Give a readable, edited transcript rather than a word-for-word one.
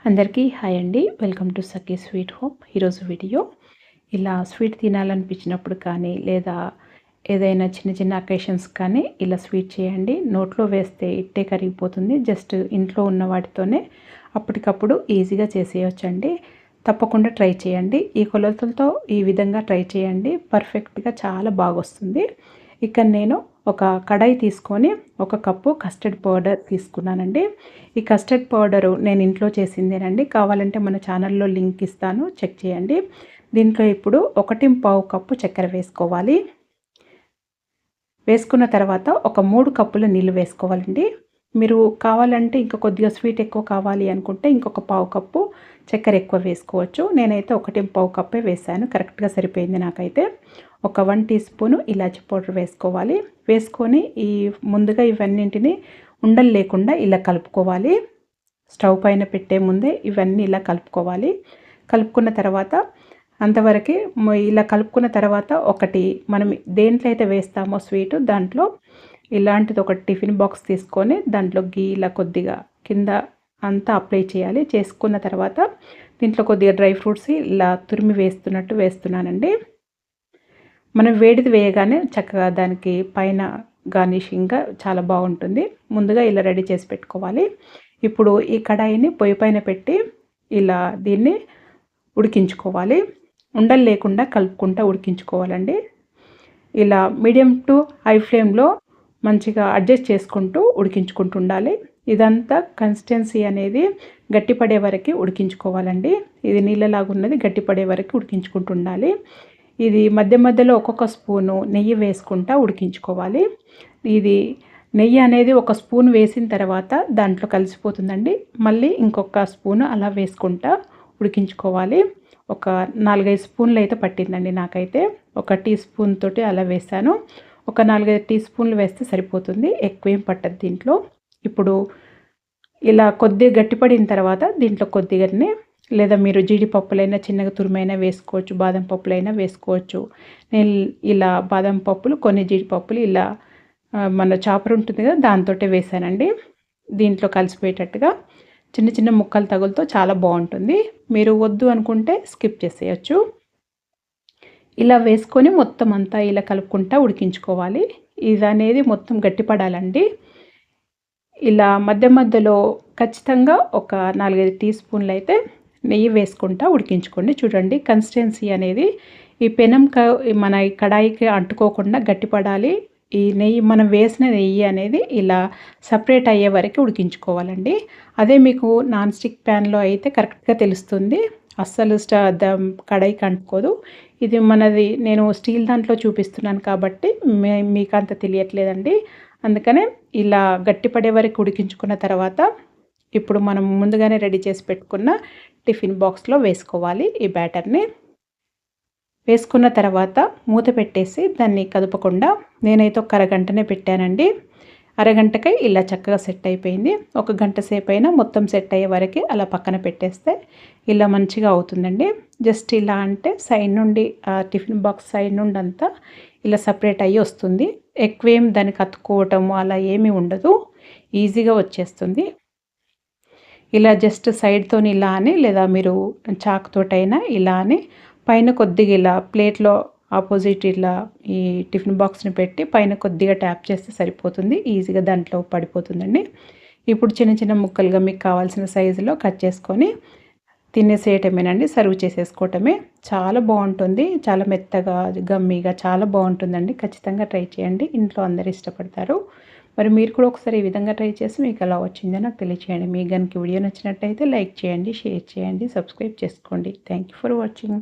అందరికీ హాయ్ అండి. Welcome to Sakhi sweet home. ఈరోజు వీడియో ఇలా స్వీట్ తినాలనిపించినప్పుడు కానీ లేదా ఏదైనా చిన్న చిన్న అకేషన్స్ కానీ ఇలా స్వీట్ చేయండి. నోట్లో వేస్తే ఇట్టే కరిగిపోతుంది. జస్ట్ ఇంట్లో ఉన్న వాటితోనే అప్పటికప్పుడు ఈజీగా చేసేయొచ్చండి. తప్పకుండా ట్రై చేయండి. ఈ కొలతలతో ఈ విధంగా ట్రై చేయండి. పర్ఫెక్ట్గా చాలా బాగొస్తుంది. ఇక్కడ నేను ఒక కడాయి తీసుకొని ఒక కప్పు కస్టర్డ్ పౌడర్ తీసుకున్నానండి. ఈ కస్టర్డ్ పౌడరు నేను ఇంట్లో చేసిందేనండి. కావాలంటే మన ఛానల్లో లింక్ ఇస్తాను, చెక్ చేయండి. దీంట్లో ఇప్పుడు 1.5 కప్పు చక్కెర వేసుకోవాలి. వేసుకున్న తర్వాత ఒక 3 కప్పుల నీళ్ళు వేసుకోవాలండి. మీరు కావాలంటే ఇంకా కొద్దిగా స్వీట్ ఎక్కువ కావాలి అనుకుంటే ఇంకొక పావు కప్పు చక్కెర ఎక్కువ వేసుకోవచ్చు. నేనైతే 1.5 కప్పే వేసాను. కరెక్ట్గా సరిపోయింది నాకైతే. ఒక 1 టీ స్పూను ఇలాచి పౌడర్ వేసుకోవాలి. వేసుకొని ముందుగా ఇవన్నింటిని ఉండలు లేకుండా ఇలా కలుపుకోవాలి. స్టవ్ పైన పెట్టే ముందే ఇవన్నీ ఇలా కలుపుకోవాలి. కలుపుకున్న తర్వాత అంతవరకు ఇలా కలుపుకున్న తర్వాత ఒకటి మనం దేంట్లో అయితే వేస్తామో స్వీటు దాంట్లో ఇలాంటిది ఒక టిఫిన్ బాక్స్ తీసుకొని దాంట్లో గీ ఇలా కొద్దిగా కింద అంతా అప్లై చేయాలి. చేసుకున్న తర్వాత దీంట్లో కొద్దిగా డ్రై ఫ్రూట్స్ ఇలా తురిమి వేస్తున్నట్టు వేస్తున్నానండి. మనం వేడిది వేయగానే చక్కగా దానికి పైన గార్నిషింగ్గా చాలా బాగుంటుంది. ముందుగా ఇలా రెడీ చేసి పెట్టుకోవాలి. ఇప్పుడు ఈ కడాయిని పొయ్యి పైన పెట్టి ఇలా దీన్ని ఉడికించుకోవాలి. ఉండలు లేకుండా కలుపుకుంటూ ఉడికించుకోవాలండి. ఇలా మీడియం టు హై ఫ్లేమ్లో మంచిగా అడ్జస్ట్ చేసుకుంటూ ఉడికించుకుంటూ ఉండాలి. ఇదంతా కన్సిస్టెన్సీ అనేది గట్టిపడే వరకు ఉడికించుకోవాలండి. ఇది నీళ్ళలాగున్నది గట్టిపడే వరకు ఉడికించుకుంటూ ఉండాలి. ఇది మధ్య మధ్యలో ఒక్కొక్క స్పూను నెయ్యి వేసుకుంటా ఉడికించుకోవాలి. ఇది నెయ్యి అనేది ఒక స్పూన్ వేసిన తర్వాత దాంట్లో కలిసిపోతుందండి. మళ్ళీ ఇంకొక స్పూను అలా వేసుకుంటా ఉడికించుకోవాలి. ఒక 4-5 స్పూన్లు అయితే పట్టిందండి నాకైతే. ఒక టీ స్పూన్ తోటి అలా వేసాను. ఒక 4-5 టీ స్పూన్లు వేస్తే సరిపోతుంది. ఎక్కువేం పట్టదు దీంట్లో. ఇప్పుడు ఇలా కొద్దిగా గట్టిపడిన తర్వాత దీంట్లో కొద్దిగానే లేదా మీరు జీడిపప్పులైనా చిన్నగా తురిమైనా వేసుకోవచ్చు, బాదం పప్పులైనా వేసుకోవచ్చు. నేను ఇలా బాదం పప్పులు కొన్ని జీడిపప్పులు ఇలా మన చాపర్ ఉంటుంది కదా దాంతో వేసానండి. దీంట్లో కలిసిపోయేటట్టుగా చిన్న చిన్న ముక్కలు తగులుతో చాలా బాగుంటుంది. మీరు వద్దు అనుకుంటే స్కిప్ చేసేయచ్చు. ఇలా వేసుకొని మొత్తం అంతా ఇలా కలుపుకుంటా ఉడికించుకోవాలి. ఇది అనేది మొత్తం గట్టిపడాలండి. ఇలా మధ్య మధ్యలో ఖచ్చితంగా ఒక 4-5 టీ స్పూన్లు అయితే నెయ్యి వేసుకుంటా ఉడికించుకోండి. చూడండి కన్సిస్టెన్సీ అనేది ఈ పెనం మన ఈ కడాయికి అంటుకోకుండా గట్టిపడాలి. ఈ నెయ్యి మనం వేసిన నెయ్యి అనేది ఇలా సపరేట్ అయ్యే వరకు ఉడికించుకోవాలండి. అదే మీకు నాన్ స్టిక్ ప్యాన్లో అయితే కరెక్ట్గా తెలుస్తుంది. అస్సలు కడాయికి అంటుకోదు. ఇది మనది నేను స్టీల్ దాంట్లో చూపిస్తున్నాను కాబట్టి మీకు అంత తెలియట్లేదండి. అందుకనే ఇలా గట్టిపడే వరకు ఉడికించుకున్న తర్వాత ఇప్పుడు మనం ముందుగానే రెడీ చేసి పెట్టుకున్న టిఫిన్ బాక్స్లో వేసుకోవాలి. ఈ బ్యాటర్ని వేసుకున్న తర్వాత మూత పెట్టేసి దాన్ని కదపకుండా నేనైతే ఒక అరగంటనే పెట్టానండి. అరగంటకై ఇలా చక్కగా సెట్ అయిపోయింది. ఒక గంట సేపు అయినా మొత్తం సెట్ అయ్యే వరకు అలా పక్కన పెట్టేస్తే ఇలా మంచిగా అవుతుందండి. జస్ట్ ఇలా అంటే సైడ్ నుండి టిఫిన్ బాక్స్ సైడ్ నుండి అంతా ఇలా సపరేట్ అయ్యి వస్తుంది. ఎక్కువేం దానికి అతుక్కోవటము అలా ఏమీ ఉండదు. ఈజీగా వచ్చేస్తుంది. ఇలా జస్ట్ సైడ్తోని ఇలా అని లేదా మీరు చాకుతోటైనా ఇలా అని పైన కొద్దిగా ఇలా ప్లేట్లో ఆపోజిట్ ఇలా ఈ టిఫిన్ బాక్స్ని పెట్టి పైన కొద్దిగా ట్యాప్ చేస్తే సరిపోతుంది. ఈజీగా దాంట్లో పడిపోతుందండి. ఇప్పుడు చిన్న చిన్న ముక్కలుగా మీకు కావాల్సిన సైజులో కట్ చేసుకొని తినేసేయటమేనండి. సర్వ్ చేసేసుకోవటమే. చాలా బాగుంటుంది. చాలా మెత్తగా గమ్మీగా చాలా బాగుంటుందండి. ఖచ్చితంగా ట్రై చేయండి. ఇంట్లో అందరు ఇష్టపడతారు. మరి మీరు కూడా ఒకసారి ఈ విధంగా ట్రై చేసి మీకు ఎలా వచ్చిందో నాకు తెలియచేయండి. మీకు కనుక వీడియో నచ్చినట్టయితే లైక్ చేయండి, షేర్ చేయండి, సబ్స్క్రైబ్ చేసుకోండి. Thank you for watching.